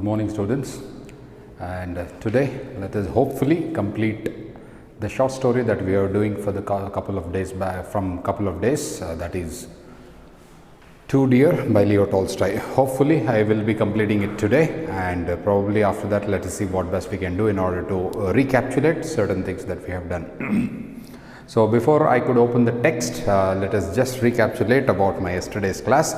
Good morning, students. And today let us hopefully complete the short story that we are doing for the couple of days that is Too Dear by Leo Tolstoy. Hopefully I will be completing it today, and probably after that let us see what best we can do in order to recapitulate certain things that we have done. So before I could open the text, let us just recapitulate about my yesterday's class,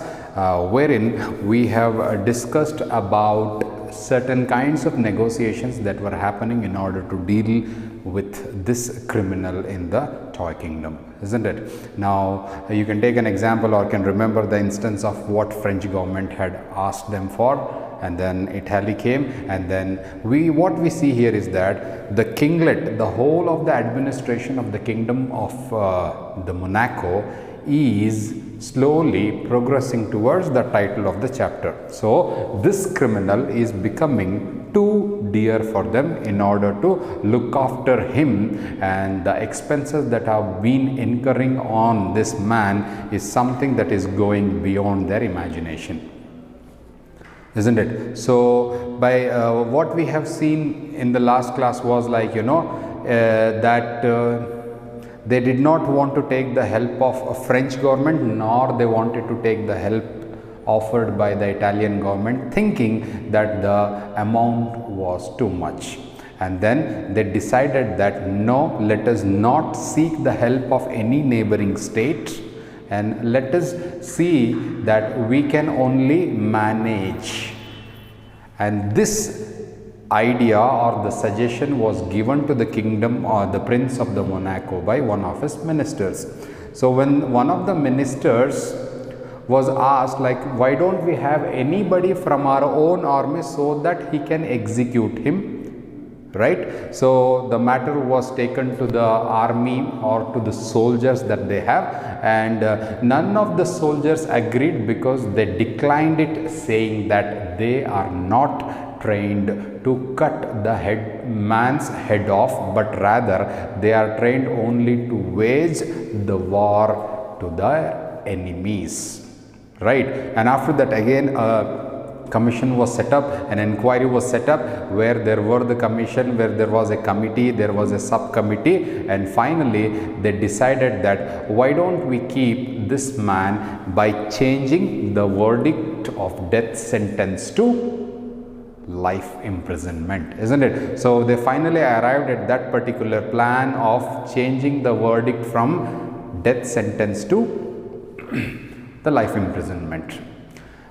wherein we have discussed about certain kinds of negotiations that were happening in order to deal with this criminal in the toy kingdom, isn't it? Now you can take an example or can remember the instance of what French government had asked them for, and then Italy came, and then what we see here is that the kinglet, the whole of the administration of the kingdom of the Monaco is slowly progressing towards the title of the chapter. So this criminal is becoming too dear for them in order to look after him, and the expenses that have been incurring on this man is something that is going beyond their imagination, isn't it? So by what we have seen in the last class was like, that they did not want to take the help of a French government, nor they wanted to take the help offered by the Italian government, thinking that the amount was too much. And then they decided that no, let us not seek the help of any neighboring state, and let us see that we can only manage. And this idea or the suggestion was given to the kingdom or the prince of the Monaco by one of his ministers. So when one of the ministers was asked, like, why don't we have anybody from our own army so that he can execute him, right? So the matter was taken to the army or to the soldiers that they have, and none of the soldiers agreed because they declined it, saying that they are not trained to cut the man's head off, but rather they are trained only to wage the war to the enemies, right? And after that again commission was set up, an inquiry was set up, where there were the commission, where there was a committee, there was a subcommittee, and finally they decided that why don't we keep this man by changing the verdict of death sentence to life imprisonment, isn't it? So they finally arrived at that particular plan of changing the verdict from death sentence to the life imprisonment.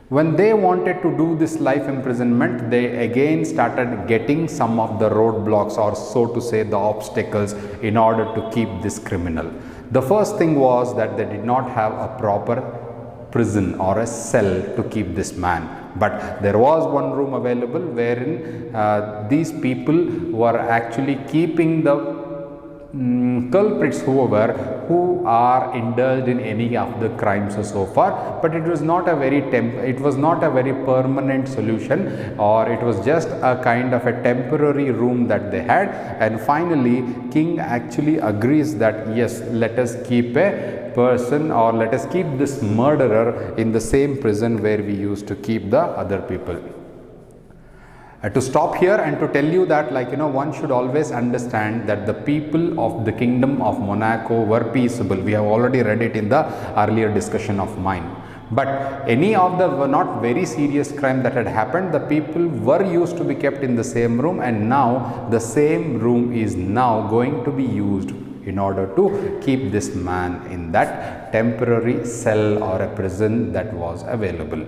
When they wanted to do this life imprisonment, they again started getting some of the roadblocks, or so to say the obstacles, in order to keep this criminal. The first thing was that they did not have a proper prison or a cell to keep this man, but there was one room available wherein these people were actually keeping the culprits who are indulged in any of the crimes so far. But it was not a very permanent solution, or it was just a kind of a temporary room that they had. And finally king actually agrees that yes, let us keep a person, or let us keep this murderer in the same prison where we used to keep the other people. To stop here and to tell you that, one should always understand that the people of the kingdom of Monaco were peaceable. We have already read it in the earlier discussion of mine. But any of the not very serious crime that had happened, the people were used to be kept in the same room, and now the same room is now going to be used in order to keep this man in that temporary cell or a prison that was available.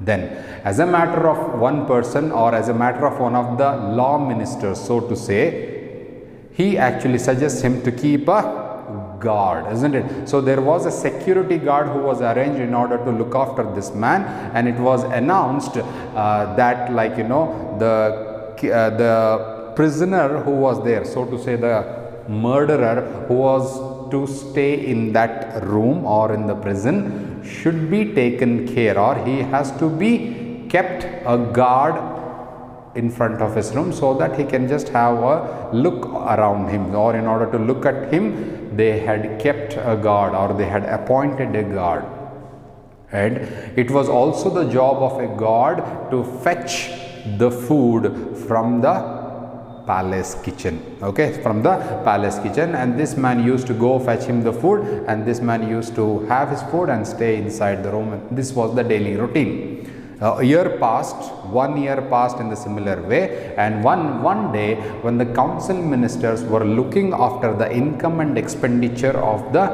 Then, as a matter of one person, or as a matter of one of the law ministers, so to say, he actually suggests him to keep a guard, isn't it? So there was a security guard who was arranged in order to look after this man, and it was announced that the prisoner who was there, so to say the murderer who was to stay in that room or in the prison, should be taken care, or he has to be kept a guard in front of his room, so that he can just have a look around him, or in order to look at him they had kept a guard, or they had appointed a guard. And it was also the job of a guard to fetch the food from the palace kitchen. Okay, from the palace kitchen, and this man used to go fetch him the food, and this man used to have his food and stay inside the room. This was the daily routine. A year passed, 1 year passed in the similar way, and one day when the council ministers were looking after the income and expenditure of the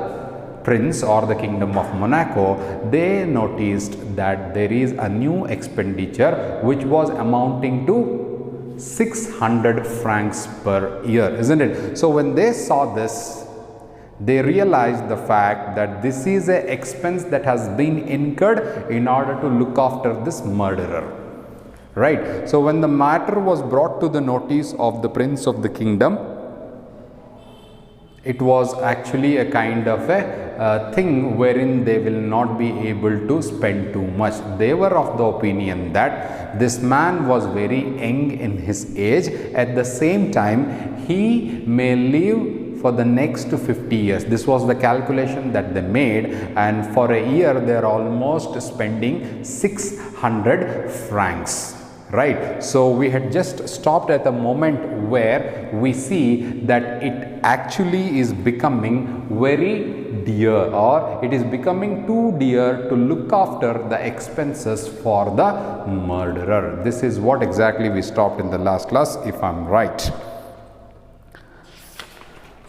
prince or the kingdom of Monaco, they noticed that there is a new expenditure which was amounting to 600 francs per year, isn't it? So when they saw this, they realized the fact that this is an expense that has been incurred in order to look after this murderer, right? So when the matter was brought to the notice of the prince of the kingdom, it was actually a kind of a thing wherein they will not be able to spend too much. They were of the opinion that this man was very young in his age. At the same time, he may live for the next 50 years. This was the calculation that they made, and for a year they are almost spending 600 francs. Right, so we had just stopped at the moment where we see that it actually is becoming very dear, or it is becoming too dear to look after the expenses for the murderer. This is what exactly we stopped in the last class, if I'm right.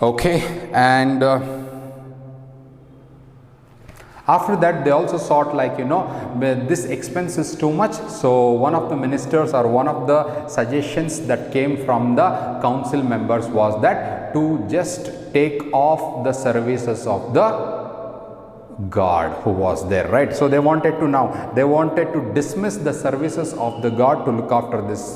Okay, and after that they also thought, like, this expense is too much. So one of the ministers, or one of the suggestions that came from the council members, was that to just take off the services of the guard who was there, right? So they wanted to dismiss the services of the guard to look after this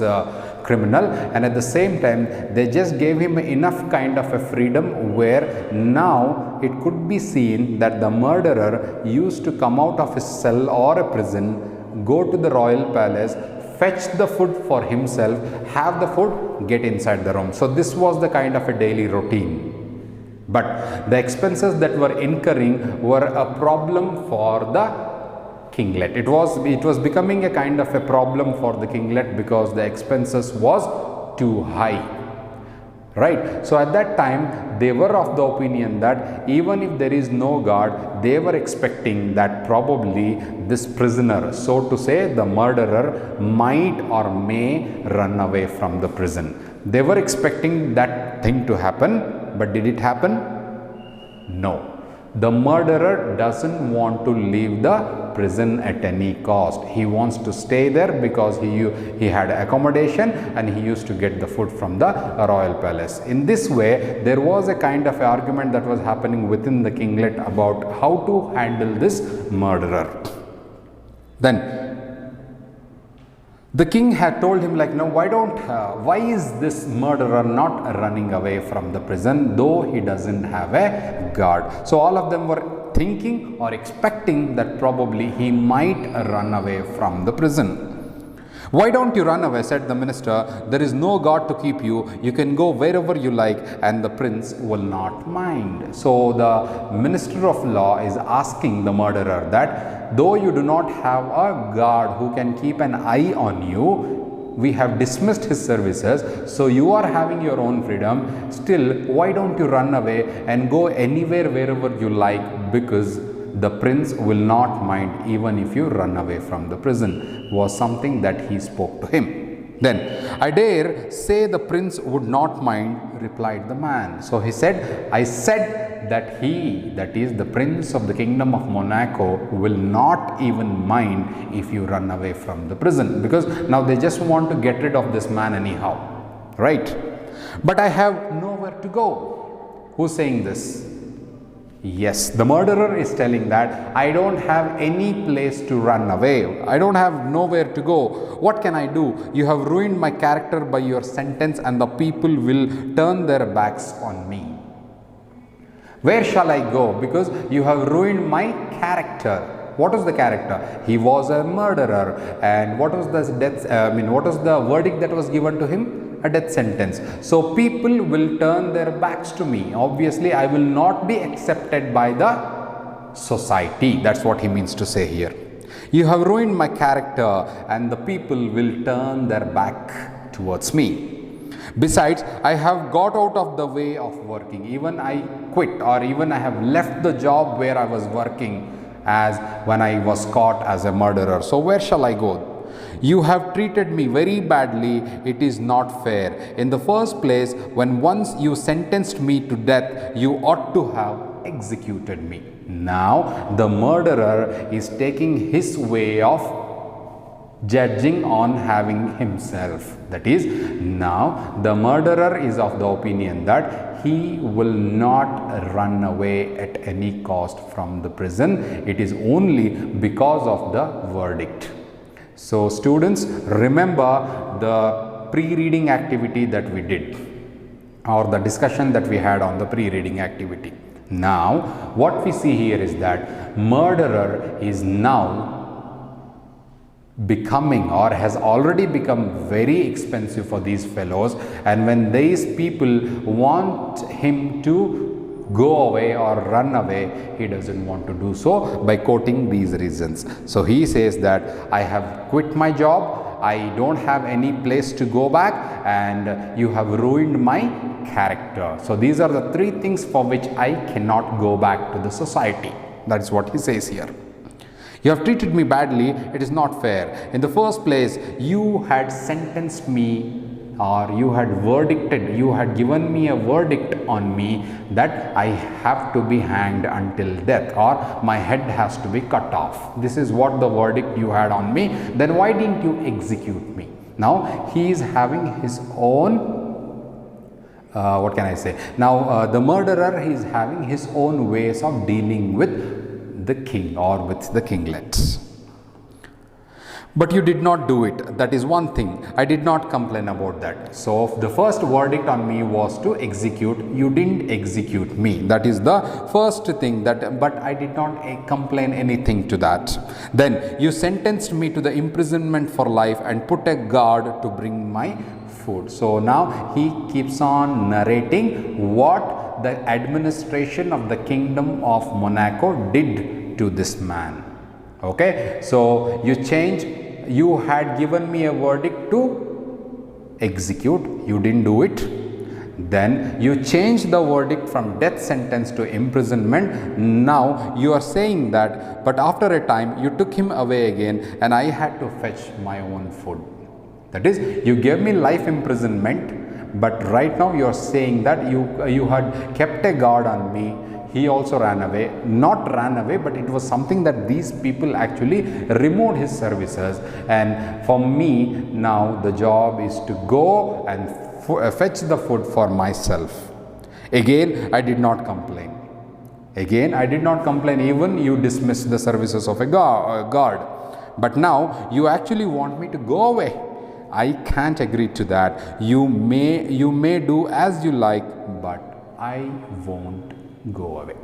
criminal, and at the same time they just gave him enough kind of a freedom where now it could be seen that the murderer used to come out of his cell or a prison, go to the royal palace, fetch the food for himself, have the food, get inside the room. So this was the kind of a daily routine. But the expenses that were incurring were a problem for the kinglet. It was becoming a kind of a problem for the kinglet because the expenses was too high, right? So at that time they were of the opinion that even if there is no guard, they were expecting that probably this prisoner, so to say the murderer, might or may run away from the prison. They were expecting that thing to happen. But did it happen? No. The murderer doesn't want to leave the prison at any cost. He wants to stay there because he had accommodation and he used to get the food from the royal palace. In this way, there was a kind of argument that was happening within the kinglet about how to handle this murderer. Then the king had told him, like, no, why is this murderer not running away from the prison, though he doesn't have a guard? So all of them were thinking or expecting that probably he might run away from the prison. Why don't you run away, said the minister. There is no guard to keep you. You can go wherever you like and the prince will not mind. So the minister of law is asking the murderer that though you do not have a guard who can keep an eye on you, we have dismissed his services, so you are having your own freedom. Still, why don't you run away and go anywhere wherever you like, because the prince will not mind even if you run away from the prison, was something that he spoke to him. Then, I dare say the prince would not mind, replied the man. So he said, I said that he, that is the prince of the kingdom of Monaco, will not even mind if you run away from the prison, because now they just want to get rid of this man anyhow, right? But I have nowhere to go. Who's saying this? Yes, the murderer is telling that I don't have any place to run away. I don't have nowhere to go. What can I do? You have ruined my character by your sentence and the people will turn their backs on me. Where shall I go? Because you have ruined my character. What was the character? He was a murderer. And what was the what was the verdict that was given to him? A death sentence. So people will turn their backs to me. Obviously, I will not be accepted by the society. That's what he means to say here. You have ruined my character, and the people will turn their back towards me. Besides, I have got out of the way of working. Even I quit, or even I have left the job where I was working as when I was caught as a murderer. So where shall I go? You have treated me very badly. It is not fair. In the first place, when once you sentenced me to death, you ought to have executed me. Now, the murderer is taking his way of judging on having himself. That is, now the murderer is of the opinion that he will not run away at any cost from the prison. It is only because of the verdict. So students, remember the pre-reading activity that we did, or the discussion that we had on the pre-reading activity. Now what we see here is that murderer is now becoming, or has already become, very expensive for these fellows, and when these people want him to go away or run away, he doesn't want to do so by quoting these reasons. So he says that I have quit my job, I don't have any place to go back, and you have ruined my character. So these are the three things for which I cannot go back to the society. That is what he says here. You have treated me badly, it is not fair. In the first place, you had sentenced me, or you had verdicted, you had given me a verdict on me that I have to be hanged until death, or my head has to be cut off. This is what the verdict you had on me. Then why didn't you execute me? Now he is having his own what can I say? Now the murderer is having his own ways of dealing with the king or with the kinglets. But you did not do it. That is one thing. I did not complain about that. So the first verdict on me was to execute. You didn't execute me. That is the first thing. But I did not complain anything to that. Then you sentenced me to the imprisonment for life and put a guard to bring my food. So now he keeps on narrating what the administration of the kingdom of Monaco did to this man. Okay, so you had given me a verdict to execute, you didn't do it. Then you changed the verdict from death sentence to imprisonment. Now you are saying that, but after a time you took him away again and I had to fetch my own food. That is, you gave me life imprisonment, but right now you are saying that you had kept a guard on me. He also ran away, not ran away, but it was something that these people actually removed his services, and for me now the job is to go and fetch the food for myself. Again I did not complain. Again I did not complain, even you dismissed the services of a guard. But now you actually want me to go away. I can't agree to that. You may do as you like, but I won't go away.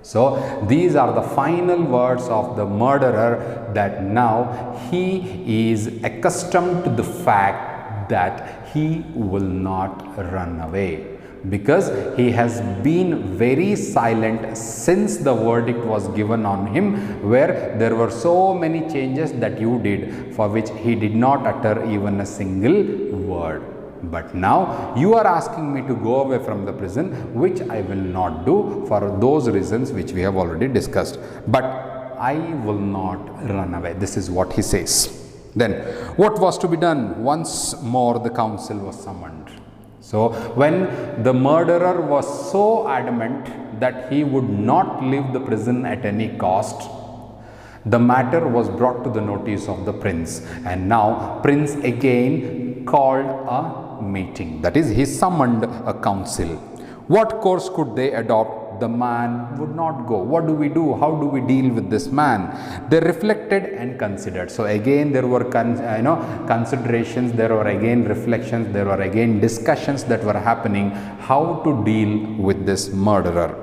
So these are the final words of the murderer, that now he is accustomed to the fact that he will not run away, because he has been very silent since the verdict was given on him, where there were so many changes that you did, for which he did not utter even a single word. But now you are asking me to go away from the prison, which I will not do for those reasons which we have already discussed. But I will not run away. This is what he says. Then what was to be done? Once more the council was summoned. So when the murderer was so adamant that he would not leave the prison at any cost, the matter was brought to the notice of the prince, and now prince again called a meeting. That is, he summoned a council. What course could they adopt? The man would not go. What do we do? How do we deal with this man? They reflected and considered. So again there were considerations, there were again reflections, there were again discussions that were happening, how to deal with this murderer.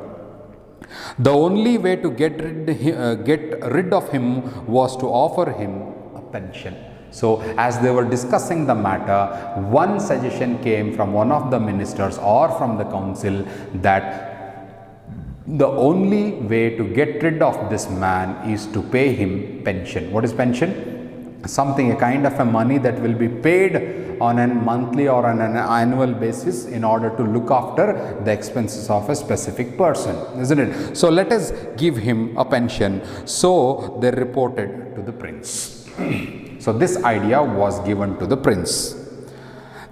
The only way to get rid of him was to offer him a pension. So as they were discussing the matter, one suggestion came from one of the ministers or from the council that the only way to get rid of this man is to pay him pension. What is pension? Something, a kind of a money that will be paid on a monthly or on an annual basis in order to look after the expenses of a specific person, isn't it? So let us give him a pension. So they reported to the prince. So this idea was given to the prince.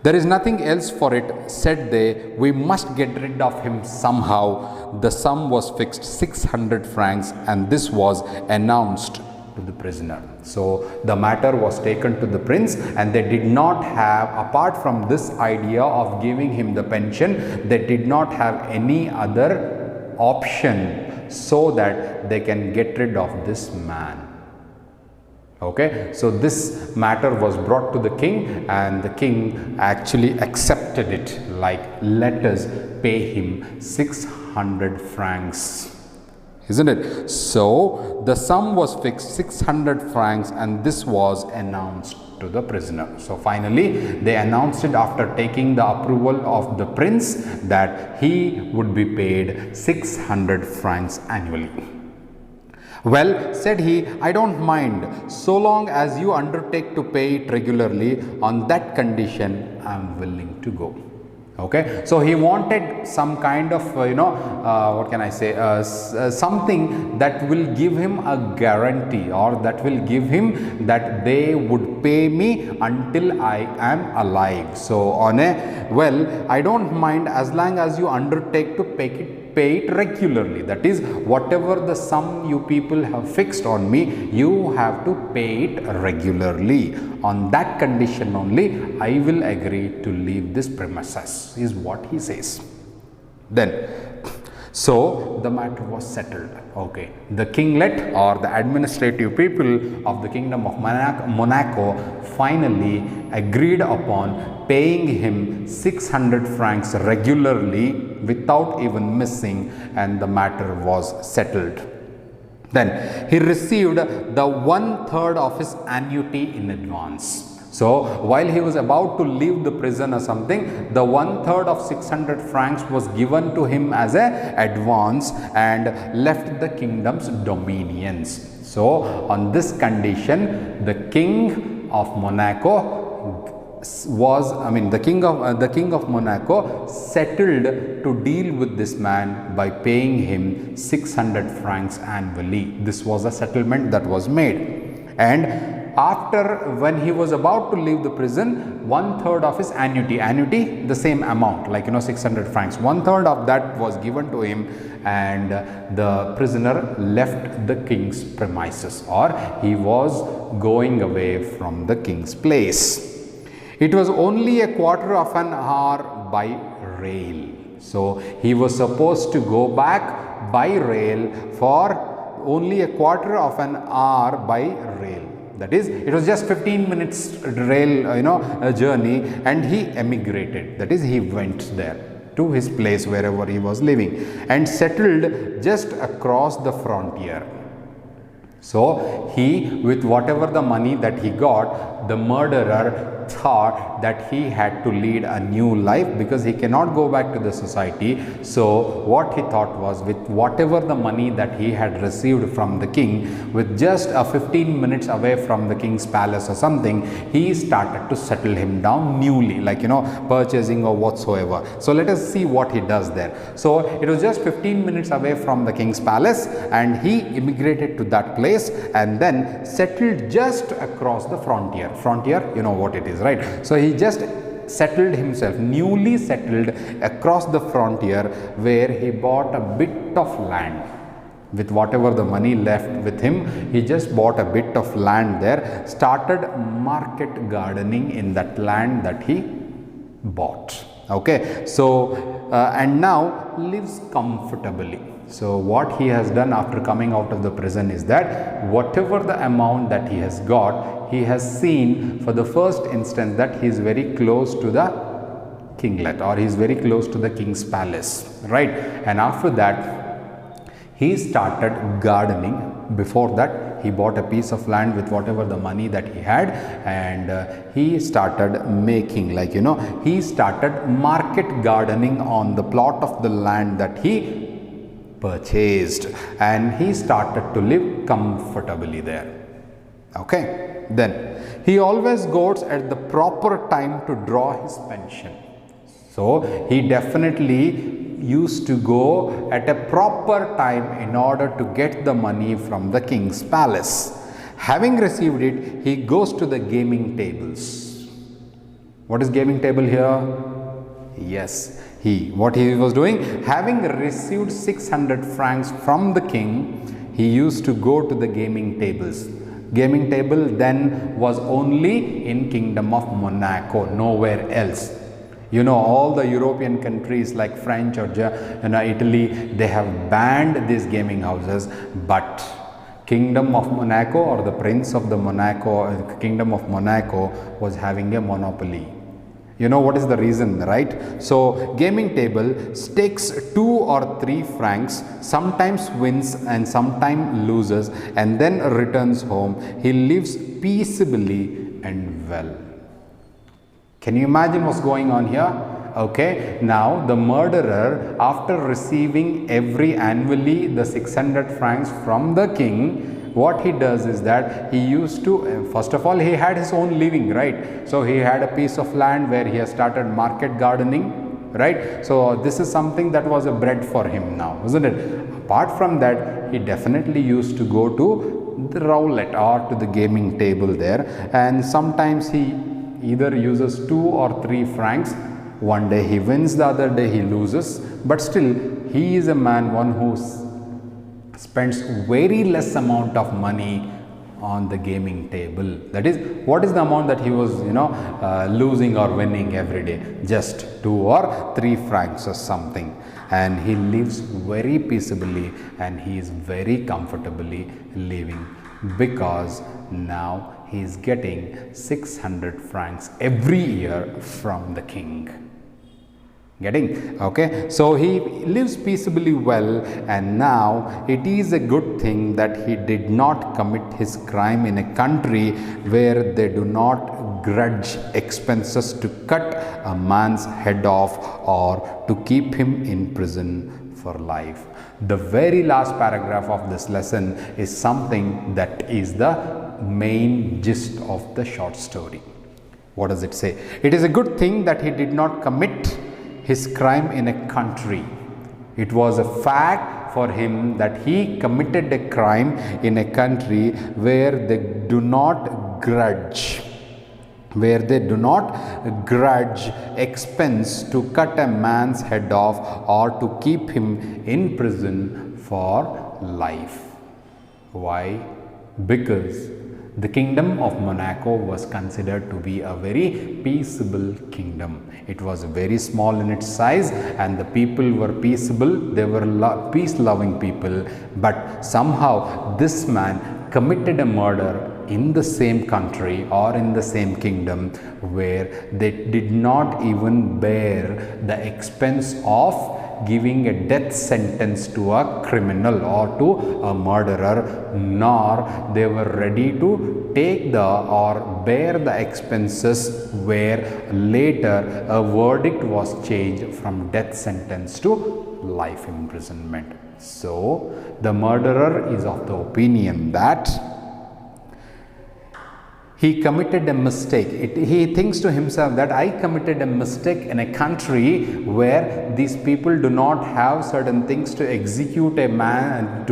There is nothing else for it, said they. We must get rid of him somehow. The sum was fixed 600 francs, and this was announced to the prisoner. So the matter was taken to the prince, and they did not have, apart from this idea of giving him the pension, they did not have any other option so that they can get rid of this man. Okay, so this matter was brought to the king, and the king actually accepted it, like, let us pay him 600 francs. Isn't it? So the sum was fixed 600 francs, and this was announced to the prisoner. So finally they announced it, after taking the approval of the prince, that he would be paid 600 francs annually. Well, said he, I don't mind, so long as you undertake to pay it regularly. On that condition I am willing to go. Okay, so he wanted some kind of what can I say, something that will give him a guarantee, or that will give him that they would pay me until I am alive. So on a, well, I don't mind as long as you undertake to pay it regularly. That is, whatever the sum you people have fixed on me, you have to pay it regularly. On that condition only I will agree to leave this premises, is what he says. Then, so the matter was settled. Okay, the kinglet, or the administrative people of the kingdom of Monaco finally agreed upon paying him 600 francs regularly without even missing, and the matter was settled. Then he received the 1/3 of his annuity in advance. So while he was about to leave the prison or something, the 1/3 of 600 francs was given to him as a advance, and left the kingdom's dominions. So on this condition, the king of Monaco was, the king of Monaco settled to deal with this man by paying him 600 francs annually. This was a settlement that was made. And after, when he was about to leave the prison, 1/3 of his annuity, the same amount, like 600 francs, 1/3 of that was given to him, and the prisoner left the king's premises, or he was going away from the king's place. It was only a quarter of an hour by rail. So he was supposed to go back by rail for only a quarter of an hour by rail. That is, it was just 15 minutes rail journey, and he emigrated. That is, he went there to his place wherever he was living, and settled just across the frontier. So he, with whatever the money that he got, the murderer thought that he had to lead a new life, because he cannot go back to the society. So what he thought was, with whatever the money that he had received from the king, with just 15 minutes away from the king's palace or something, he started to settle him down newly, like purchasing or whatsoever. So let us see what he does there. So it was just 15 minutes away from the king's palace, and he immigrated to that place, and then settled just across the frontier. Frontier, you know what it is, right? So he just settled himself, newly settled across the frontier, where he bought a bit of land. With whatever the money left with him, he just bought a bit of land there, started market gardening in that land that he bought. Okay, so and now lives comfortably. So what he has done after coming out of the prison is that whatever the amount that he has got, he has seen for the first instance that he is very close to the kinglet, or he is very close to the king's palace, right? And after that he started gardening. Before that, he bought a piece of land with whatever the money that he had, and he started making, he started market gardening on the plot of the land that he purchased, and he started to live comfortably there. Okay, then he always goes at the proper time to draw his pension. So he definitely used to go at a proper time in order to get the money from the king's palace. Having received it, he goes to the gaming tables. What is gaming table here? Yes, what he was doing, having received 600 francs from the king, he used to go to the gaming tables. Gaming table then was only in Kingdom of Monaco, nowhere else. You know, all the European countries like French or Italy, they have banned these gaming houses, but Kingdom of Monaco, or the Prince of the Kingdom of Monaco, was having a monopoly. You know what is the reason, right? So gaming table stakes 2 or 3 francs, sometimes wins and sometimes loses, and then returns home. He lives peaceably and well. Can you imagine what's going on here? Okay, now the murderer, after receiving annually the 600 francs from the king, what he does is that he used to, first of all, he had his own living, right? So he had a piece of land where he has started market gardening, right? So this is something that was a bread for him now, isn't it? Apart from that, he definitely used to go to the roulette or to the gaming table there, and sometimes he either uses 2 or 3 francs. One day he wins, the other day he loses, but still he is a man, one who spends very less amount of money on the gaming table. That is, what is the amount that he was losing or winning every day? Just 2 or 3 francs or something, and he lives very peaceably and he is very comfortably living, because now he is getting 600 francs every year from the king. Getting? Okay, so he lives peaceably well, and now it is a good thing that he did not commit his crime in a country where they do not grudge expenses to cut a man's head off or to keep him in prison for life. The very last paragraph of this lesson is something that is the main gist of the short story. What does it say? It is a good thing that he did not commit his crime in a country. It was a fact for him that he committed a crime in a country where they do not grudge, expense to cut a man's head off or to keep him in prison for life. Why? Because the Kingdom of Monaco was considered to be a very peaceable kingdom. It was very small in its size, and the people were peaceable. They were peace-loving people. But somehow this man committed a murder in the same country or in the same kingdom where they did not even bear the expense of giving a death sentence to a criminal or to a murderer, nor they were ready to take or bear the expenses where later a verdict was changed from death sentence to life imprisonment. So the murderer is of the opinion that he committed a mistake. He thinks to himself that I committed a mistake in a country where these people do not have certain things to execute a man,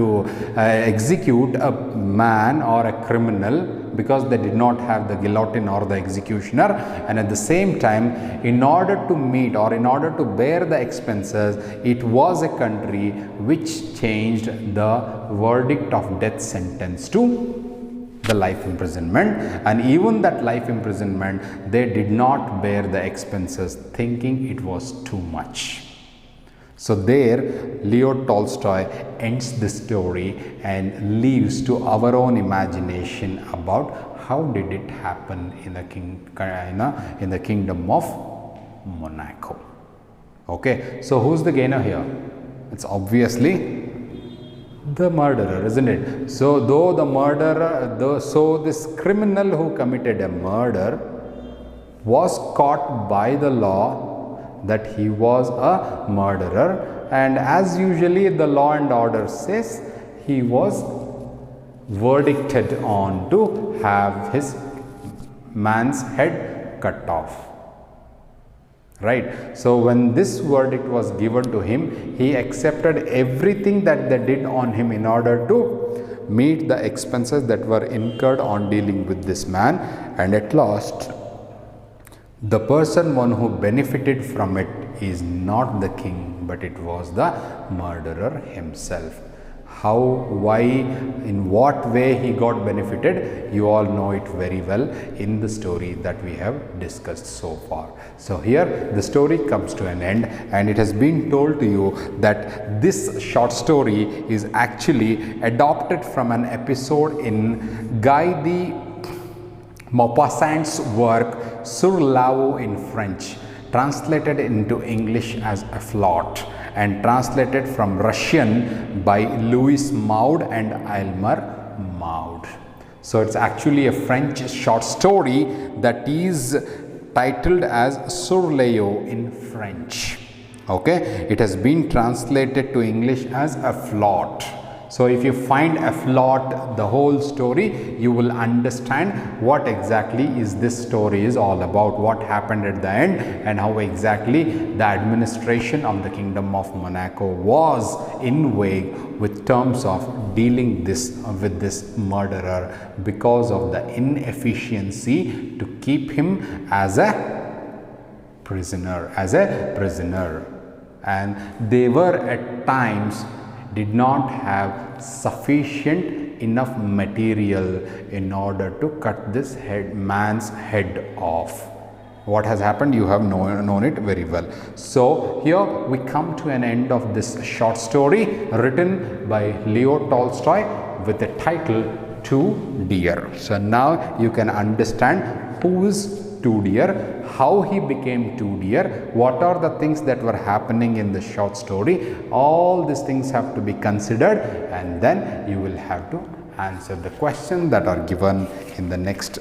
or a criminal, because they did not have the guillotine or the executioner. And at the same time, in order to meet or in order to bear the expenses, it was a country which changed the verdict of death sentence to the life imprisonment, and even that life imprisonment they did not bear the expenses, thinking it was too much. So there Leo Tolstoy ends the story and leaves to our own imagination about how did it happen in the Kingdom of Monaco. Okay, so who's the gainer here? It's obviously the murderer, isn't it? So this criminal who committed a murder was caught by the law that he was a murderer, and as usually the law and order says, he was verdicted on to have his man's head cut off. Right. So when this verdict was given to him, he accepted everything that they did on him in order to meet the expenses that were incurred on dealing with this man, and at last the one who benefited from it is not the king, but it was the murderer himself. How, why, in what way he got benefited, you all know it very well in the story that we have discussed so far. So here the story comes to an end, and it has been told to you that this short story is actually adopted from an episode in Guy de Maupassant's work Sur Lao in French, translated into English as A Flot, and translated from Russian by Louis Maud and Aylmer Maud. So it's actually a French short story that is titled as Sur Leo in French. Okay, it has been translated to English as A Flot. So if you find A Flot, the whole story, you will understand what exactly is this story is all about, what happened at the end, and how exactly the administration of the Kingdom of Monaco was in vague with terms of dealing with this murderer because of the inefficiency to keep him as a prisoner, and they were at times did not have sufficient enough material in order to cut this man's head off. What has happened, you have known it very well. So here we come to an end of this short story written by Leo Tolstoy with the title Too Dear. So now you can understand who is Too Dear, how he became Too Dear, what are the things that were happening in the short story. All these things have to be considered, and then you will have to answer the questions that are given in the next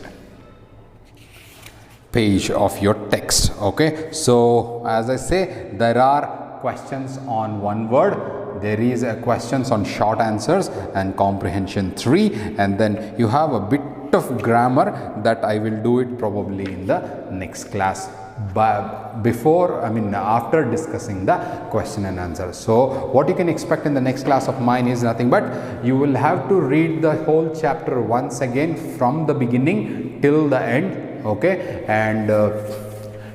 page of your text. Okay, so as I say, there are questions on one word, there is a questions on short answers and comprehension 3, and then you have a bit of grammar that I will do it probably in the next class, but after discussing the question and answer. So what you can expect in the next class of mine is nothing but you will have to read the whole chapter once again from the beginning till the end. Okay, and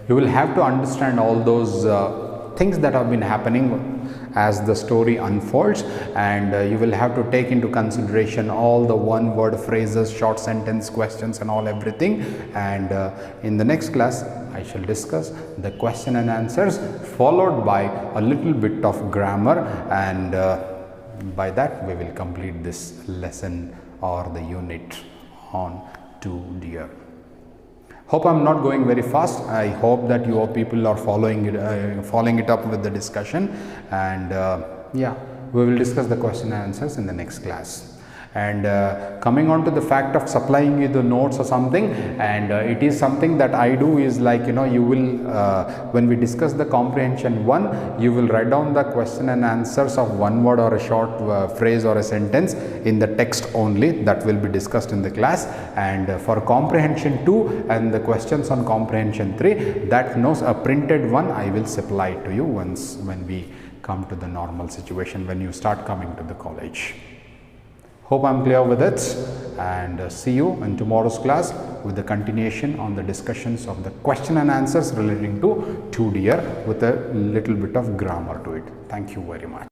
you will have to understand all those things that have been happening as the story unfolds, and you will have to take into consideration all the one word phrases, short sentence questions and all everything, and in the next class I shall discuss the question and answers followed by a little bit of grammar, and by that we will complete this lesson or the unit on Too Dear. Hope I'm not going very fast. I hope that you people are following it up with the discussion, and yeah, we will discuss the question and answers in the next class. And coming on to the fact of supplying you the notes or something, and it is something that I do is like, you will when we discuss the comprehension 1, you will write down the question and answers of one word or a short phrase or a sentence in the text only. That will be discussed in the class, and for comprehension 2 and the questions on comprehension 3, that knows a printed one I will supply to you when we come to the normal situation, when you start coming to the college. Hope I'm clear with it, and see you in tomorrow's class with the continuation on the discussions of the question and answers relating to Too Dear with a little bit of grammar to it. Thank you very much.